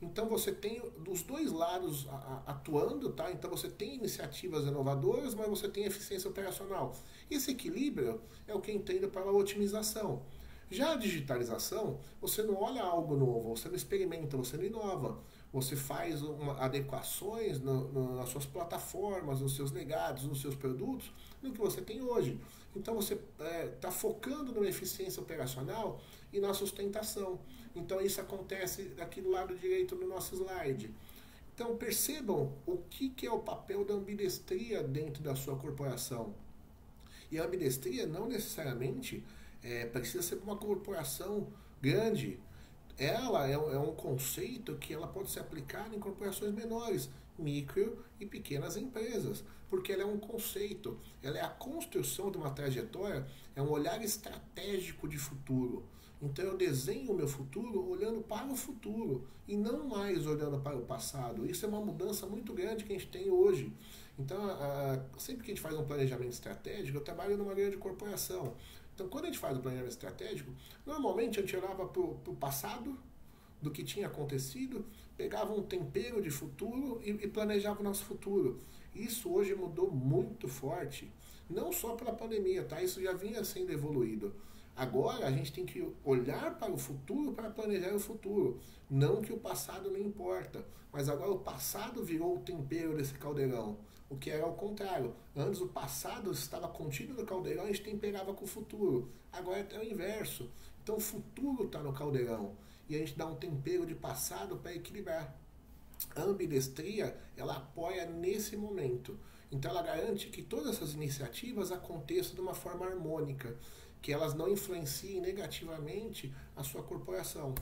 Então, você tem dos dois lados atuando, tá? Então, você tem iniciativas inovadoras, mas você tem eficiência operacional. Esse equilíbrio é o que eu entendo para a otimização. Já a digitalização, você não olha algo novo, você não experimenta, você não inova. Você faz adequações nas suas plataformas, nos seus legados, nos seus produtos, no que você tem hoje. Então você está focando na eficiência operacional e na sustentação. Então isso acontece aqui do lado direito do nosso slide. Então percebam o que é o papel da ambidestria dentro da sua corporação. E a ambidestria não necessariamente precisa ser uma corporação grande. Ela é um conceito que ela pode ser aplicado em corporações menores, micro e pequenas empresas, porque ela é um conceito, ela é a construção de uma trajetória, é um olhar estratégico de futuro. Então eu desenho o meu futuro olhando para o futuro e não mais olhando para o passado. Isso é uma mudança muito grande que a gente tem hoje. Então, sempre que a gente faz um planejamento estratégico, eu trabalho numa grande corporação. Então, quando a gente faz o planejamento estratégico, normalmente a gente olhava para o passado, do que tinha acontecido, pegava um tempero de futuro e planejava o nosso futuro. Isso hoje mudou muito forte, não só pela pandemia, tá? Isso já vinha sendo evoluído. Agora a gente tem que olhar para o futuro para planejar o futuro. Não que o passado não importa, mas agora o passado virou o tempero desse caldeirão. O que era ao contrário. Antes o passado estava contido no caldeirão e a gente temperava com o futuro. Agora é o inverso. Então o futuro está no caldeirão. E a gente dá um tempero de passado para equilibrar. A ambidestria, ela apoia nesse momento. Então ela garante que todas essas iniciativas aconteçam de uma forma harmônica, que elas não influenciem negativamente a sua corporação.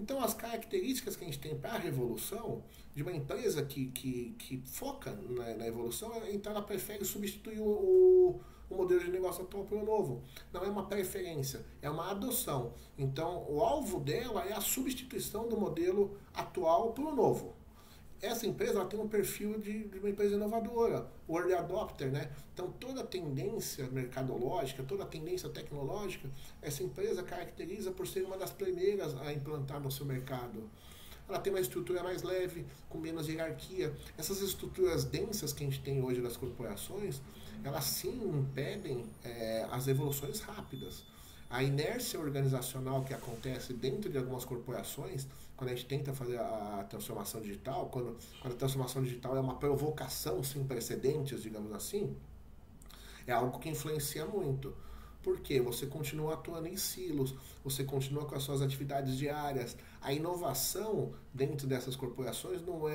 Então, as características que a gente tem para a revolução, de uma empresa que foca na evolução, então ela prefere substituir o modelo de negócio atual pelo novo. Não é uma preferência, é uma adoção. Então, o alvo dela é a substituição do modelo atual pelo novo. Essa empresa ela tem um perfil de uma empresa inovadora, o early adopter, né? Então toda a tendência mercadológica, toda a tendência tecnológica, essa empresa caracteriza por ser uma das primeiras a implantar no seu mercado. Ela tem uma estrutura mais leve, com menos hierarquia. Essas estruturas densas que a gente tem hoje das corporações, elas sim impedem as evoluções rápidas. A inércia organizacional que acontece dentro de algumas corporações, quando a gente tenta fazer a transformação digital, quando a transformação digital é uma provocação sem precedentes, digamos assim, é algo que influencia muito. Porque você continua atuando em silos, você continua com as suas atividades diárias. A inovação dentro dessas corporações não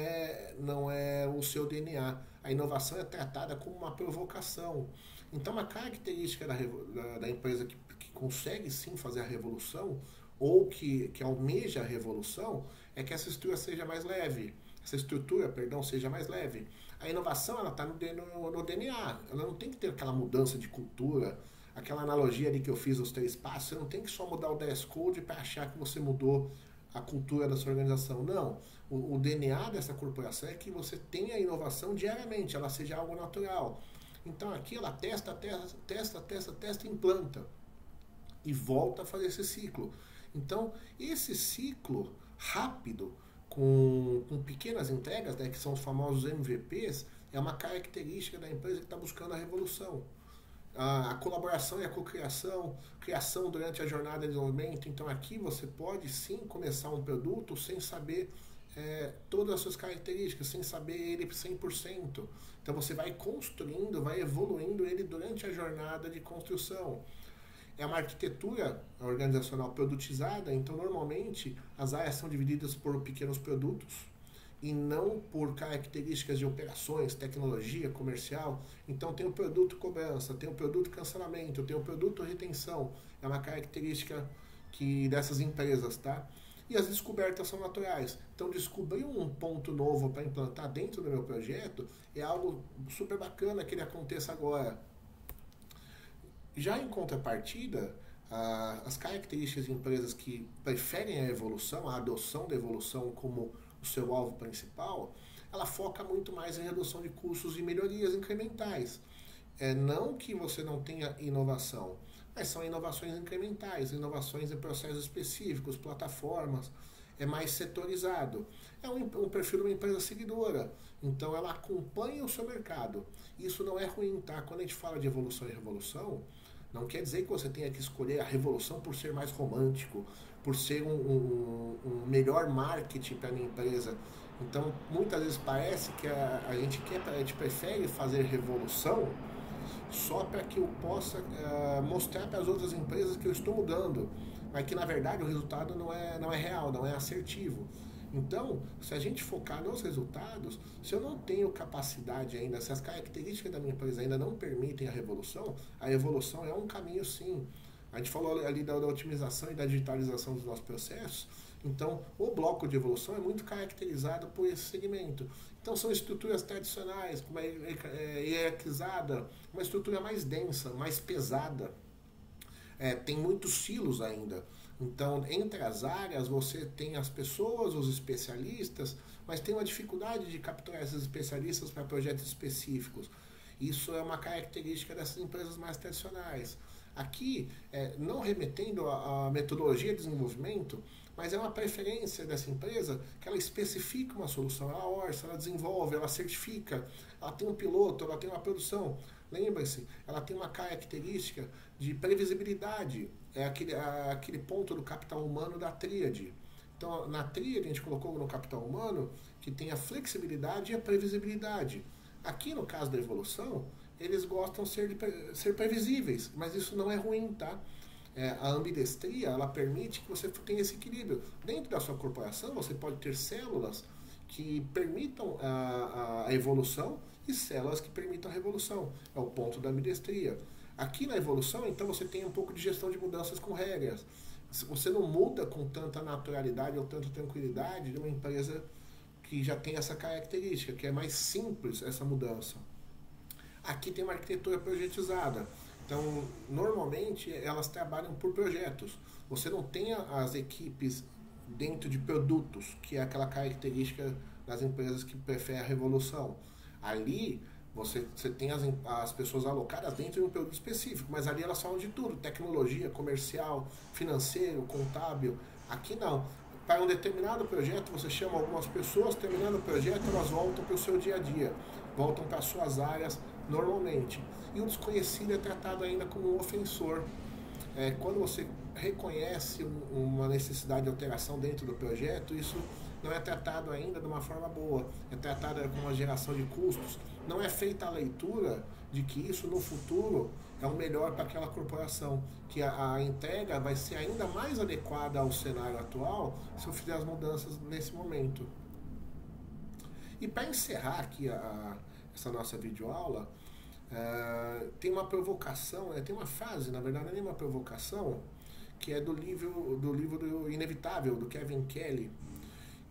é o seu DNA. A inovação é tratada como uma provocação. Então, uma característica da empresa que consegue sim fazer a revolução, ou que almeja a revolução, é que essa estrutura seja mais leve. Essa estrutura, perdão, seja mais leve. A inovação, ela está no DNA. Ela não tem que ter aquela mudança de cultura, aquela analogia ali que eu fiz, os 3 passos. Você não tem que só mudar o dress code para achar que você mudou a cultura da sua organização. Não. O DNA dessa corporação é que você tenha a inovação diariamente, ela seja algo natural. Então aqui ela testa e implanta. E volta a fazer esse ciclo. Então, esse ciclo rápido, com pequenas entregas, né, que são os famosos MVPs, é uma característica da empresa que está buscando a revolução. A colaboração e a cocriação, criação durante a jornada de desenvolvimento. Então aqui você pode sim começar um produto sem saber todas as suas características, sem saber ele 100%. Então você vai construindo, vai evoluindo ele durante a jornada de construção. É uma arquitetura organizacional produtizada, então normalmente as áreas são divididas por pequenos produtos e não por características de operações, tecnologia, comercial. Então tem o produto cobrança, tem o produto cancelamento, tem o produto retenção. É uma característica dessas empresas, tá? E as descobertas são naturais. Então descobrir um ponto novo para implantar dentro do meu projeto é algo super bacana que ele aconteça agora. Já em contrapartida, as características de empresas que preferem a evolução, a adoção da evolução como o seu alvo principal, ela foca muito mais em redução de custos e melhorias incrementais. Não que você não tenha inovação, mas são inovações incrementais, inovações em processos específicos, plataformas, é mais setorizado. É um perfil de uma empresa seguidora, então ela acompanha o seu mercado. Isso não é ruim, tá? Quando a gente fala de evolução e revolução, não quer dizer que você tenha que escolher a revolução por ser mais romântico, por ser um melhor marketing para a minha empresa. Então, muitas vezes parece que a gente prefere fazer revolução só para que eu possa mostrar para as outras empresas que eu estou mudando, mas que na verdade o resultado não é real, não é assertivo. Então, se a gente focar nos resultados, se eu não tenho capacidade ainda, se as características da minha empresa ainda não permitem a evolução é um caminho sim. A gente falou ali da otimização e da digitalização dos nossos processos, então o bloco de evolução é muito caracterizado por esse segmento. Então são estruturas tradicionais, com uma hierarquizada, uma estrutura mais densa, mais pesada. Tem muitos silos ainda. Então, entre as áreas, você tem as pessoas, os especialistas, mas tem uma dificuldade de capturar esses especialistas para projetos específicos. Isso é uma característica dessas empresas mais tradicionais. Aqui, não remetendo à metodologia de desenvolvimento, mas é uma preferência dessa empresa que ela especifica uma solução, ela orça, ela desenvolve, ela certifica, ela tem um piloto, ela tem uma produção. Lembre-se, ela tem uma característica de previsibilidade, é aquele ponto do capital humano da tríade. Então, na tríade a gente colocou no capital humano que tem a flexibilidade e a previsibilidade. Aqui no caso da evolução, eles gostam de ser previsíveis, mas isso não é ruim, tá? A ambidestria, ela permite que você tenha esse equilíbrio. Dentro da sua corporação, você pode ter células que permitam a evolução e células que permitam a revolução. É o ponto da ambidestria. Aqui na evolução, então, você tem um pouco de gestão de mudanças com regras. Você não muda com tanta naturalidade ou tanta tranquilidade de uma empresa que já tem essa característica, que é mais simples essa mudança. Aqui tem uma arquitetura projetizada. Então, normalmente, elas trabalham por projetos. Você não tem as equipes dentro de produtos, que é aquela característica das empresas que preferem a revolução. Ali, você tem as pessoas alocadas dentro de um produto específico, mas ali elas falam de tudo, tecnologia, comercial, financeiro, contábil. Aqui não. Para um determinado projeto, você chama algumas pessoas, terminando o projeto, elas voltam para o seu dia a dia, voltam para as suas áreas normalmente. E o desconhecido é tratado ainda como um ofensor. Quando você reconhece uma necessidade de alteração dentro do projeto, isso não é tratado ainda de uma forma boa, é tratado como uma geração de custos. Não é feita a leitura de que isso no futuro é o melhor para aquela corporação, que a entrega vai ser ainda mais adequada ao cenário atual se eu fizer as mudanças nesse momento. E para encerrar aqui essa nossa videoaula, tem uma provocação, tem uma frase, na verdade não é nem uma provocação, que é do livro do Inevitável, do Kevin Kelly,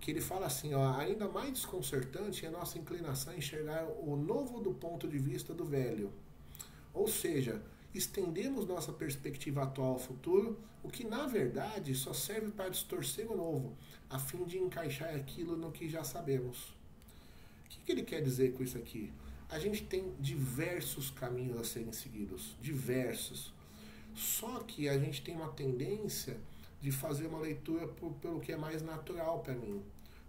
que ele fala assim, ó, ainda mais desconcertante é a nossa inclinação a enxergar o novo do ponto de vista do velho. Ou seja, estendemos nossa perspectiva atual ao futuro, o que na verdade só serve para distorcer o novo, a fim de encaixar aquilo no que já sabemos. O que ele quer dizer com isso aqui? A gente tem diversos caminhos a serem seguidos, diversos. Só que a gente tem uma tendência de fazer uma leitura pelo que é mais natural para mim,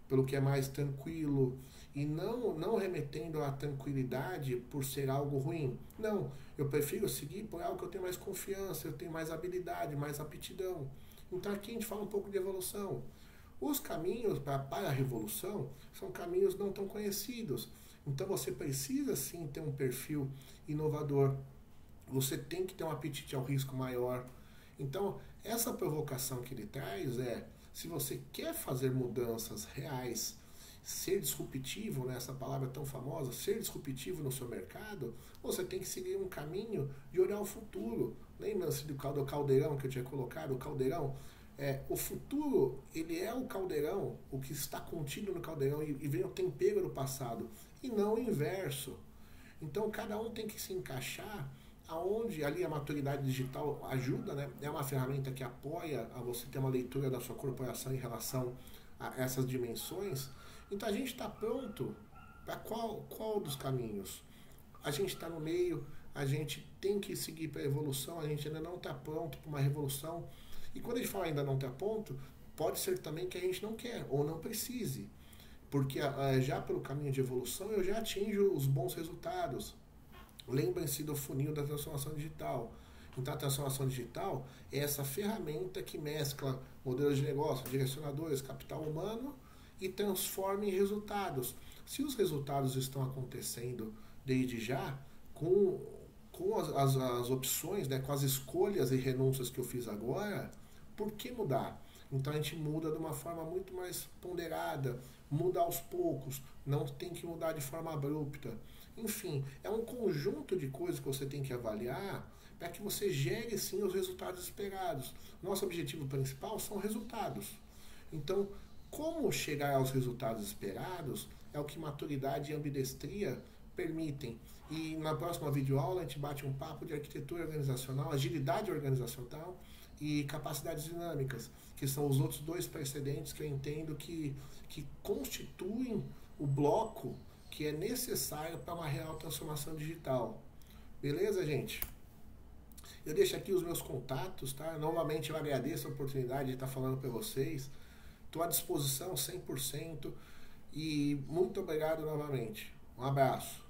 pelo que é mais tranquilo, e não remetendo à tranquilidade por ser algo ruim. Não, eu prefiro seguir por algo que eu tenho mais confiança, eu tenho mais habilidade, mais aptidão. Então aqui a gente fala um pouco de evolução. Os caminhos para a revolução são caminhos não tão conhecidos. Então você precisa sim ter um perfil inovador. Você tem que ter um apetite ao risco maior. Então, essa provocação que ele traz se você quer fazer mudanças reais, ser disruptivo, né, essa palavra tão famosa, ser disruptivo no seu mercado, você tem que seguir um caminho de olhar o futuro. Lembra-se do caldeirão que eu tinha colocado? O caldeirão, o futuro, ele é o caldeirão, o que está contido no caldeirão e vem o tempero do passado, e não o inverso. Então, cada um tem que se encaixar aonde ali a maturidade digital ajuda, né? É uma ferramenta que apoia a você ter uma leitura da sua corporação em relação a essas dimensões. Então a gente está pronto para qual dos caminhos? A gente está no meio, a gente tem que seguir para a evolução, a gente ainda não está pronto para uma revolução. E quando a gente fala ainda não está pronto, pode ser também que a gente não quer ou não precise. Porque já pelo caminho de evolução eu já atinjo os bons resultados. Lembrem-se do funil da transformação digital. Então a transformação digital é essa ferramenta que mescla modelos de negócio, direcionadores, capital humano e transforma em resultados. Se os resultados estão acontecendo desde já, com as opções, né, com as escolhas e renúncias que eu fiz agora, por que mudar? Então a gente muda de uma forma muito mais ponderada, muda aos poucos, não tem que mudar de forma abrupta. Enfim, é um conjunto de coisas que você tem que avaliar para que você gere sim os resultados esperados. Nosso objetivo principal são resultados. Então, como chegar aos resultados esperados é o que maturidade e ambidestria permitem. E na próxima videoaula a gente bate um papo de arquitetura organizacional, agilidade organizacional e capacidades dinâmicas, que são os outros dois precedentes que eu entendo que constituem o bloco que é necessário para uma real transformação digital. Beleza, gente? Eu deixo aqui os meus contatos, tá? Novamente eu agradeço a oportunidade de estar falando para vocês. Estou à disposição 100% e muito obrigado novamente. Um abraço.